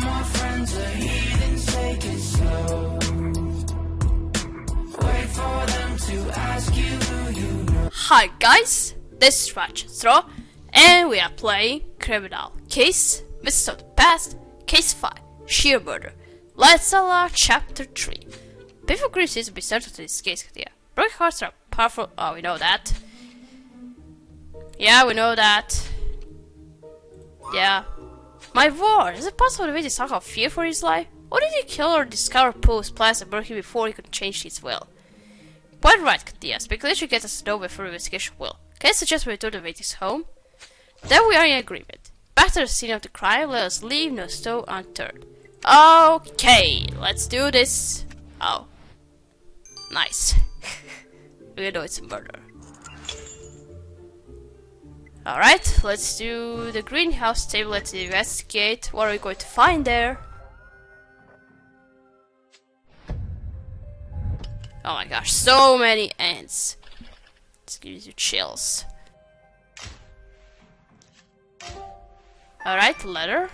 my friends are heathens, take it slow. Wait for them to ask you who you know. Hi guys, this is Ratchet and we are playing Criminal Case, Mists of the Past, Case 5, Shear Murder. Let's start Chapter 3. Before Greece is to be central to this case, yeah. Broken hearts are powerful. Oh, we know that. Yeah, we know that. Yeah. My word, is it possible to make this of fear for his life? Or did he kill or discover Poe's plans and murder him before he could change his will? Quite right, Katia. Speculation gets us nowhere for investigation will. Can I suggest we return to Vati's home? Then we are in agreement. Back to the scene of the crime, let us leave no stone unturned. Okay, let's do this. Oh. Nice. We know it's a murder. Alright, let's do the greenhouse table. Let's investigate. What are we going to find there? Oh my gosh, so many ants. This gives you chills. Alright, leather.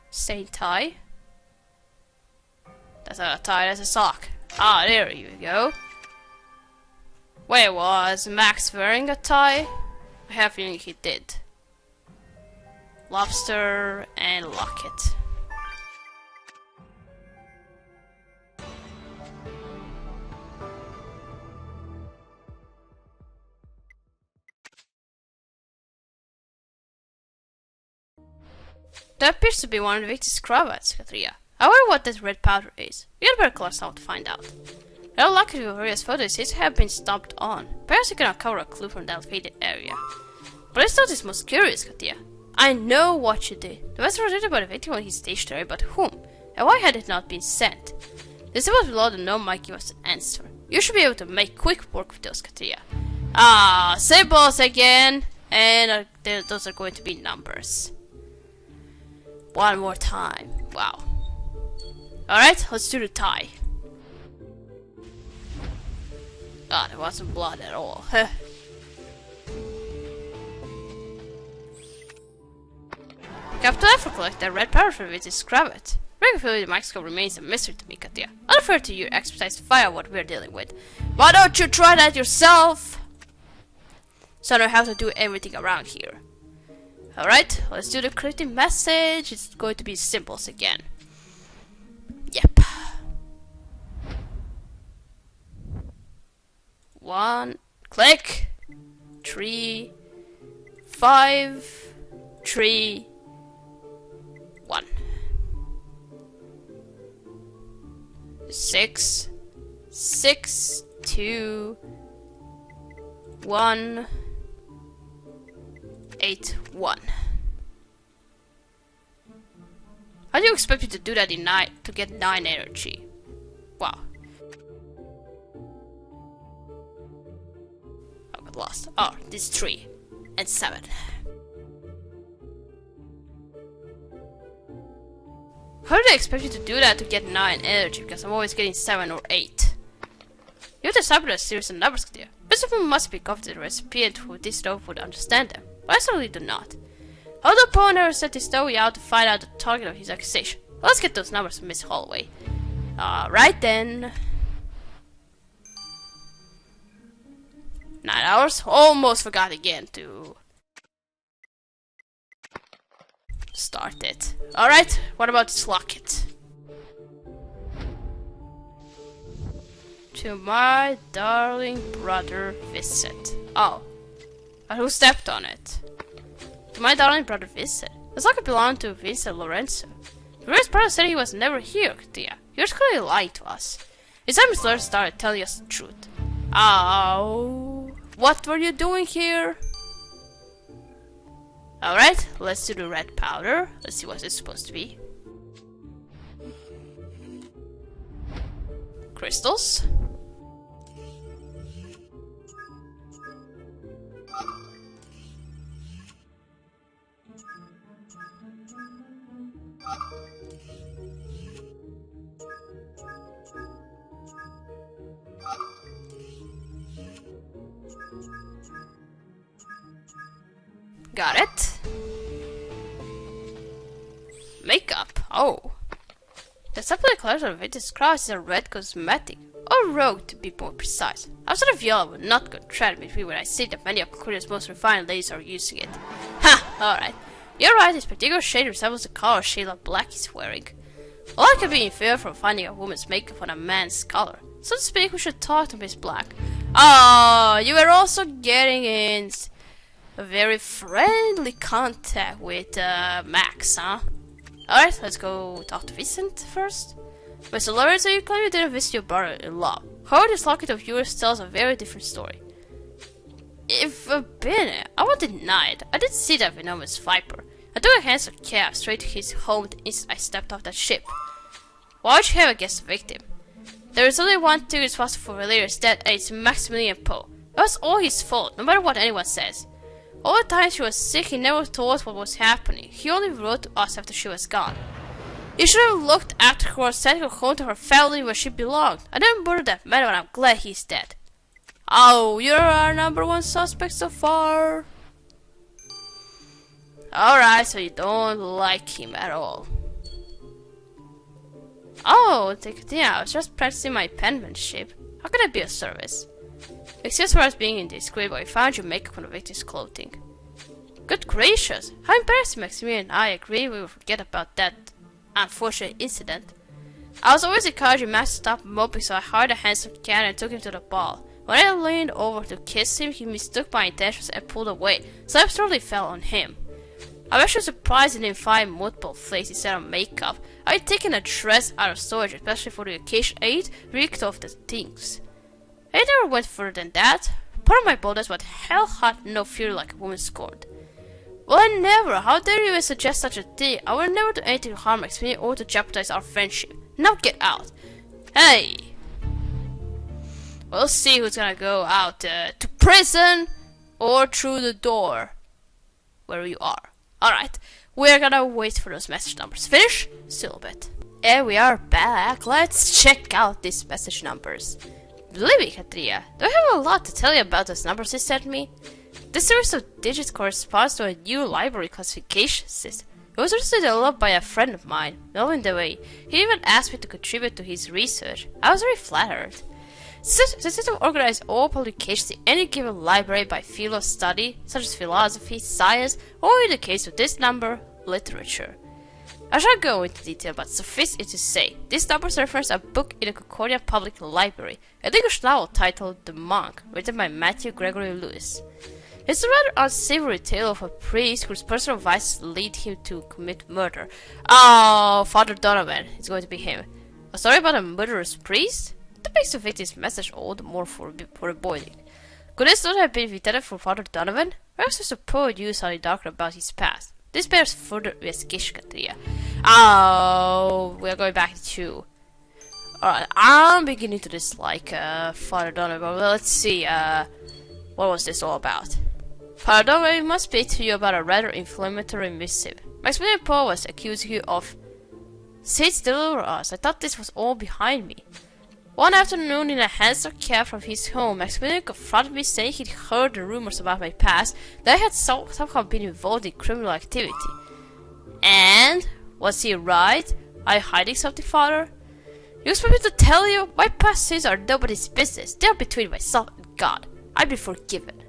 Stained tie. That's not a tie, that's a sock. Ah, there you go. Wait, was Max wearing a tie? I have a feeling he did. Lobster and locket. That appears to be one of the victim's cravats, Katria. I wonder what that red powder is. We had better close out to find out. How lucky various photos seems to have been stomped on. Perhaps you can uncover a clue from that faded area. But I thought this most curious, Katia. I know what you did. The message was written by the victim on his stationery, but whom? And why had it not been sent? The symbols below the note might give us an answer. You should be able to make quick work with those, Katia. Ah, symbols again! And those are going to be numbers. One more time. Wow. Alright, let's do the tie. Ah, there wasn't blood at all. Captain Effort collect that red powder from its cravat. Regularly, the microscope remains a mystery to me, Katia. I'll refer to your expertise to find out what we're dealing with. Why don't you try that yourself? So I know how to do everything around here. Alright, let's do the cryptic message. It's going to be symbols again. Yep. 1, click. 3, 5, 3, 1. 6, 6, 2, 1, 8, 1. How do you expect me to do that in 9 to get 9 energy? Wow. I got lost. Oh, this 3 and 7. How do they expect you to do that to get 9 energy? Because I'm always getting 7 or 8. You have to decipher a series of numbers here. Principal must be confident the recipient who this stone would understand them. But I certainly do not. Although Poe never set his story out to find out the target of his accusation. Let's get those numbers from Miss Holloway. Right then. 9 hours. Almost forgot again to start it. Alright, what about this locket? To my darling brother Vincent. Oh. But who stepped on it? To my darling brother Vincent. This locket belonged to Vincent Lorenzo. The first brother said he was never here, Katia. He was clearly lying to us. It's time his lawyer started telling us the truth. Oh. What were you doing here? Alright, let's do the red powder. Let's see what it's supposed to be. Crystals. Got it. makeup. Oh. The supply collection of Victor's Cross is a red cosmetic. Or rogue to be more precise. Outside of yellow would not contrast with me when I see that many of Korea's most refined ladies are using it. Ha! Alright. You're right, this particular shade resembles the color Sheila Black is wearing. All I can be inferred from finding a woman's makeup on a man's color. So to speak, we should talk to Miss Black. Oh, you were also getting in a very friendly contact with Max, huh? Alright, let's go talk to Vincent first. Mr. Lorenzo, you claim you didn't visit your brother-in-law. However, this locket of yours tells a very different story. If I've been it, I won't deny it. I did see that venomous viper. I took a handsome cab straight to his home the instant I stepped off that ship. Why would you have against the victim? There is only one thing responsible for Valeria's death, and it's Maximilian Poe. It was all his fault, no matter what anyone says. All the time she was sick, he never told us what was happening. He only wrote to us after she was gone. You should have looked after her and sent her home to her family where she belonged. I didn't murder that man, but I'm glad he's dead. Oh, you're our #1 suspect so far. Alright, so you don't like him at all. Oh, I was just practicing my penmanship. How could I be of service? Excuse for us being indiscreet, but we found your makeup on the victim's clothing. Good gracious, how embarrassing. Maximilian and I agree we will forget about that unfortunate incident. I was always encouraging Max to stop moping, so I hired a handsome cat and took him to the ball. When I leaned over to kiss him, he mistook my intentions and pulled away, so I absolutely fell on him. I'm actually surprised he didn't find multiple flakes instead of makeup. I had taken a dress out of storage, especially for the occasion. I reeked of the things. I never went further than that. Part of my boldness, but hell had no fear like a woman scorned. Well, I never. How dare you even suggest such a thing? I will never do anything to harm Maximilian or to jeopardize our friendship. Now get out. Hey. We'll see who's gonna go out to prison or through the door where you are. Alright, we're gonna wait for those message numbers. Finish? Still a bit. And we are back. Let's check out these message numbers. Believe me, Katria, do I have a lot to tell you about those numbers you sent me? This series of digits corresponds to a new library classification system. It was recently developed by a friend of mine, knowing the way. He even asked me to contribute to his research. I was very flattered. The system organizes all publications in any given library by field of study, such as philosophy, science, or in the case of this number, literature. I shan't go into detail, but suffice it to say, this number refers a book in the Concordia Public Library, an English novel titled The Monk, written by Matthew Gregory Lewis. It's a rather unsavory tale of a priest whose personal vices lead him to commit murder. Oh, Father Donovan, it's going to be him. A story about a murderous priest? That makes the victim's message all the more foreboding. Could this not have been intended for Father Donovan? Perhaps there's a poor use on the darker about his past. This bears further investigation, Katria. Oh, we're going back to... Alright, I'm beginning to dislike Father Donovan. Well, let's see, what was this all about? Father Donovan must speak to you about a rather inflammatory missive. Maximilian Poe was accusing you of... Saints deliver us, I thought this was all behind me. One afternoon in a hansom cab from his home, Maximilian confronted me saying he'd heard the rumors about my past, that I had somehow been involved in criminal activity. And? Was he right? Are you hiding something, Father? You expect me to tell you? My past sins are nobody's business. They are between myself and God. I'd be forgiven.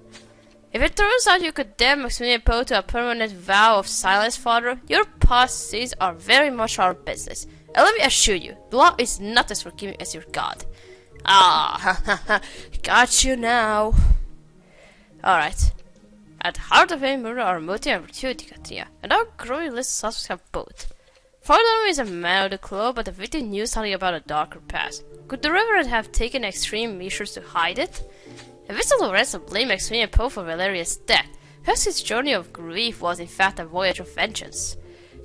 If it turns out you condemn Maximilian Poe to a permanent vow of silence, Father, your past sins are very much our business. And let me assure you, the law is not as forgiving as your God. Ah, got you now. Alright. At the heart of any murder are motive and opportunity, Katria, and our growing list of suspects have both. Father is a man of the club, but the victim knew something about a darker past. Could the Reverend have taken extreme measures to hide it? If Mr. Lorenzo blamed Maximilian Poe for Valeria's death, perhaps his journey of grief was in fact a voyage of vengeance.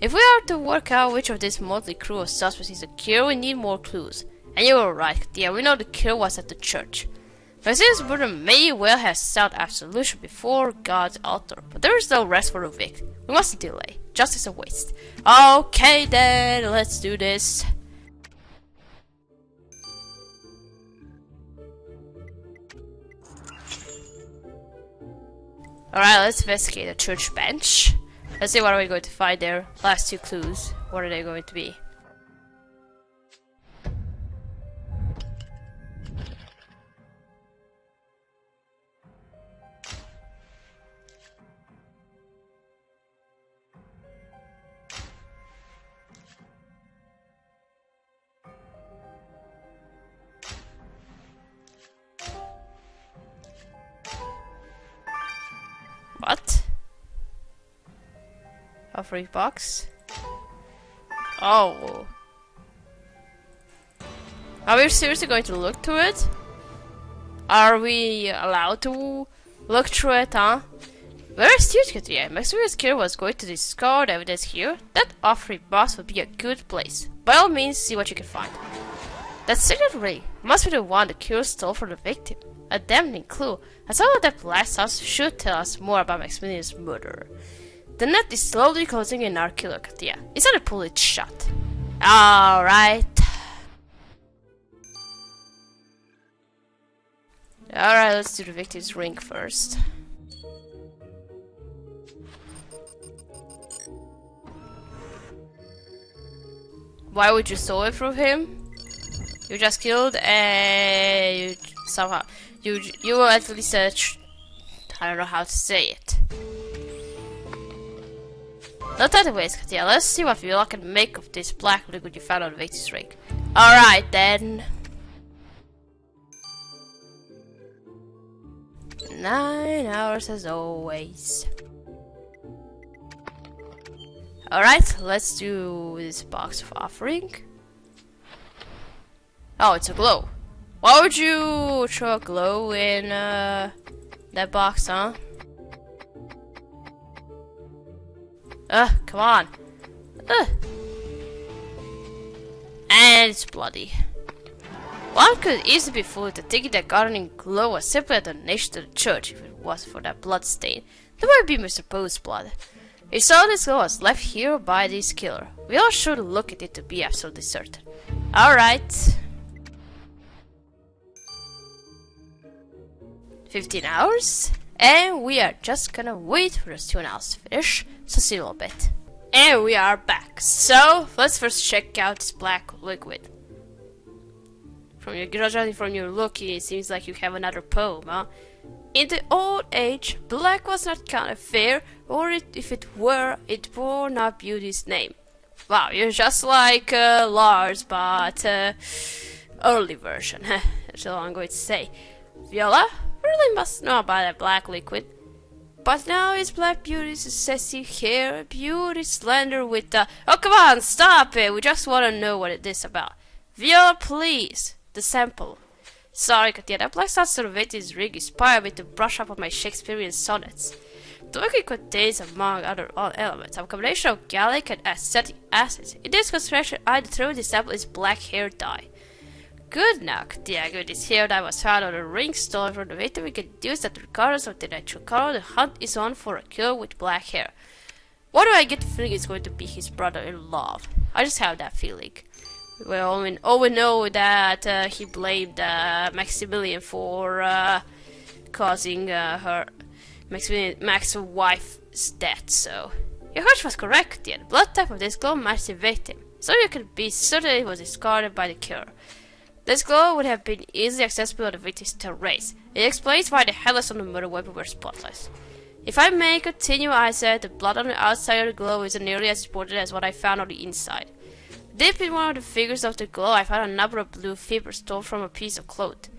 If we are to work out which of these motley crew of suspects is the killer, we need more clues. And you were right, Katia, we know the killer was at the church. Maximilian's brother may well have sought absolution before God's altar, but there is no rest for the wicked. We mustn't delay. Justice awaits. Okay then, let's do this. Alright, let's investigate the church bench. Let's see what are we going to find there. Last two clues. What are they going to be? What? A free box? Oh. Are we seriously going to look through it? Are we allowed to look through it, huh? Very astute, Katia. Maximilian's killer was going to discard evidence here. That off-free box would be a good place. By all means, see what you can find. That signet ring must be the one the killer stole from the victim. A damning clue. And some of that blast house should tell us more about Maximilian's murder. The net is slowly closing in our killer, Katia. Is that a pull it shut? Alright. Alright, let's do the victim's ring first. Why would you steal it from him? You just killed and you somehow you will at least I don't know how to say it. No time to waste, Katia. Let's see what Viola can make of this black liquid you found on the victim's ring. Alright then. 9 hours as always. Alright, let's do this box of offering. Oh, it's a glow. Why would you throw a glow in that box, huh? Come on. And it's bloody. One could easily be fooled into thinking that gardening glow was simply a donation to the church if it wasn't for that blood stain. That might be Mr. Poe's blood. If so, this glow was left here by this killer. We all should look at it to be absolutely certain. Alright. 15 hours. And we are just gonna wait for those 2 hours to finish. So see you a little bit. And we are back. So, let's first check out this black liquid. From your look, it seems like you have another poem, huh? In the old age, black was not counted fair, or if it were, it bore not beauty's name. Wow, you're just like Lars, but early version. That's all I'm going to say. Viola really must know about that black liquid. But now is black beauty's excessive hair, beauty slender with the... Oh, come on, stop it! We just want to know what it is about. Viola, please! The sample. Sorry, Katia, that black sauce surveillance ring inspired me to brush up on my Shakespearean sonnets. The liquid contains, among other elements, a combination of gallic and acetic acids. In this concentration, I determined the sample is black hair dye. Good now, Katia, good. This hair dye was found on a ring stolen from the victim. We can deduce that regardless of the natural color, the hunt is on for a killer with black hair. Why do I get the feeling it's going to be his brother-in-law? I just have that feeling. Well, we know that he blamed Maximilian for causing Max's wife's death, so... Your hunch was correct, the blood type of this glow matched the victim, so you can be certain it was discarded by the killer. This glow would have been easily accessible on the victim's race. It explains why the headlights on the murder weapon were spotless. If I may continue, I said, the blood on the outside of the glow isn't nearly as important as what I found on the inside. Deep in one of the figures of the glow, I found a number of blue fibers torn from a piece of cloth.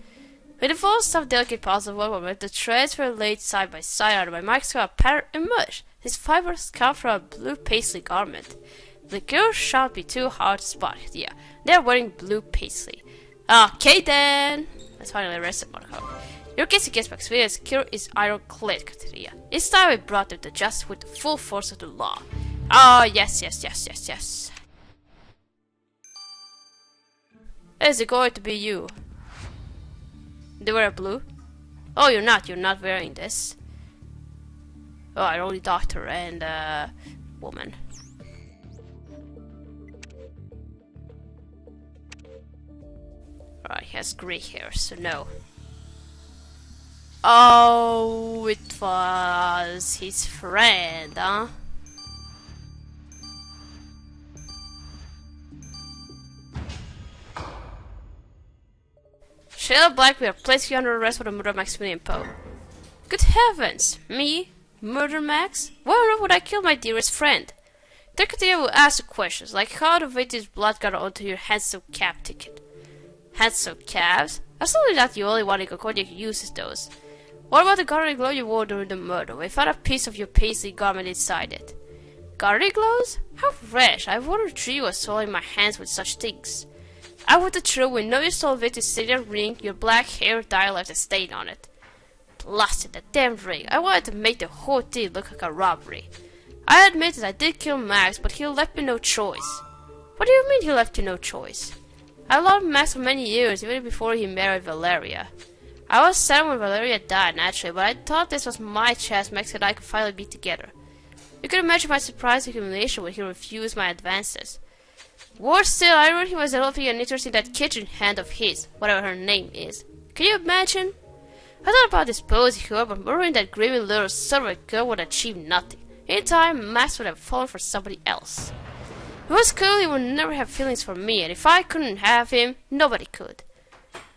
With the full soft, delicate pulse of one moment, the threads were laid side by side. Under my microscope, a pattern emerged. These fibers come from a blue paisley garment. The girl shan't be too hard to spot. Yeah, they're wearing blue paisley. Okay then. Let's finally rest the monocle. Your case against Maximilian's killer is ironclad, Katerina. This time we brought them to justice with the full force of the law. Yes. Is it going to be you? They wear blue? Oh, you're not wearing this. Oh, only doctor and woman. Right, he has grey hair, so no. Oh, it was his friend, huh? Sheila Black, we are placing you under arrest for the murder of Maximilian Poe. Good heavens! Me? Murder Max? Why on earth would I kill my dearest friend? Secretary will ask the questions, like how the victim's blood got onto your handsome cab ticket. Handsome cabs? Absolutely not the only one in Concordia who uses those. What about the gardening glove you wore during the murder? We found a piece of your paisley garment inside it. Gardening gloves? How fresh! I wondered if you was soiling my hands with such things. I would the truth, we know you stole Victor's silver ring, your black hair dye left a stain on it. Blasted, that damn ring. I wanted to make the whole thing look like a robbery. I admit that I did kill Max, but he left me no choice. What do you mean he left you no choice? I loved Max for many years, even before he married Valeria. I was sad when Valeria died, naturally, but I thought this was my chance Max and I could finally be together. You can imagine my surprise and humiliation when he refused my advances. Worse still, I heard he was developing an interest in that kitchen hand of his, whatever her name is. Can you imagine? I thought about disposing her, but murdering that grieving little son of a girl would achieve nothing. In time, Max would have fallen for somebody else. It was clear he would never have feelings for me, and if I couldn't have him, nobody could.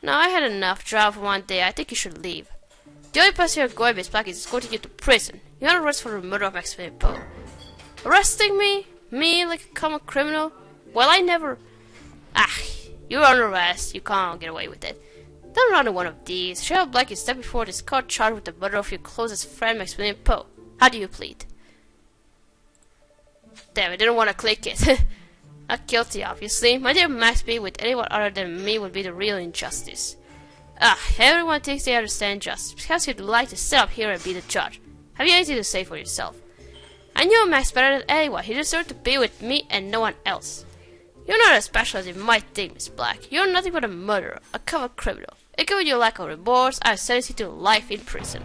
Now, I had enough drama for one day. I think you should leave. The only place you're going, Miss Black, is escorting you to prison. You're under arrest for the murder of Maximilian Poe. Arresting me? Me, like a common criminal? Well, I never... you're under arrest. You can't get away with it. Don't run to one of these. Sheriff Black is stepping before this court charged with the murder of your closest friend, Maximilian Poe. How do you plead? Damn, I didn't want to click it. Not guilty, obviously. My dear Max, being with anyone other than me would be the real injustice. Everyone thinks they understand justice because you'd like to sit up here and be the judge. Have you anything to say for yourself? I knew Max better than anyone. He deserved to be with me and no one else. You're not as special as you might think, Miss Black. You're nothing but a murderer, a common criminal. And given your lack of remorse, I have sentenced you to life in prison.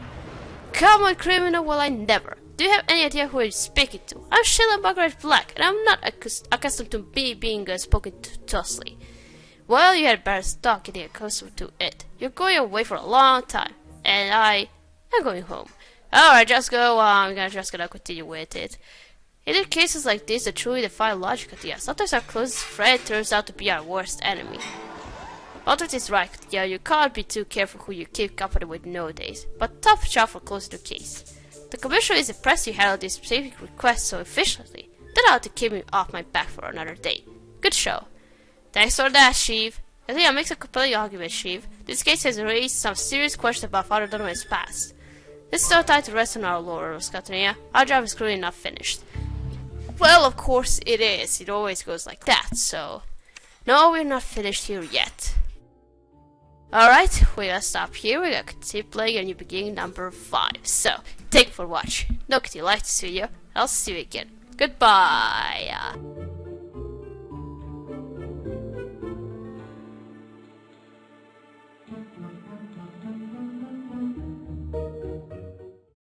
Common criminal? Well, I never. Do you have any idea who you're speaking to? I'm Sheila Margaret Black, and I'm not accustomed to being spoken to thusly. Well, you had better stop getting accustomed to it. You're going away for a long time, and I'm going home. Alright, just go on. I'm just gonna continue with it. In cases like this, that truly defy logic, Katia. Sometimes our closest friend turns out to be our worst enemy. Aldrich is right, Katia. You can't be too careful who you keep company with nowadays. But tough job for closing the case. The commissioner is impressed you handled this specific request so efficiently. That ought to keep me off my back for another day. Good show. Thanks for that, Chief. I think that makes a compelling argument, Chief. This case has raised some serious questions about Father Donovan's past. This is no time to rest on our laurels, Katrina. Our job is clearly not finished. Well, of course it is. It always goes like that, so... No, we're not finished here yet. Alright, we're gonna stop here. We're gonna continue playing a new beginning number 5. So, thank you for watching. Look, if you liked this video, I'll see you again. Goodbye.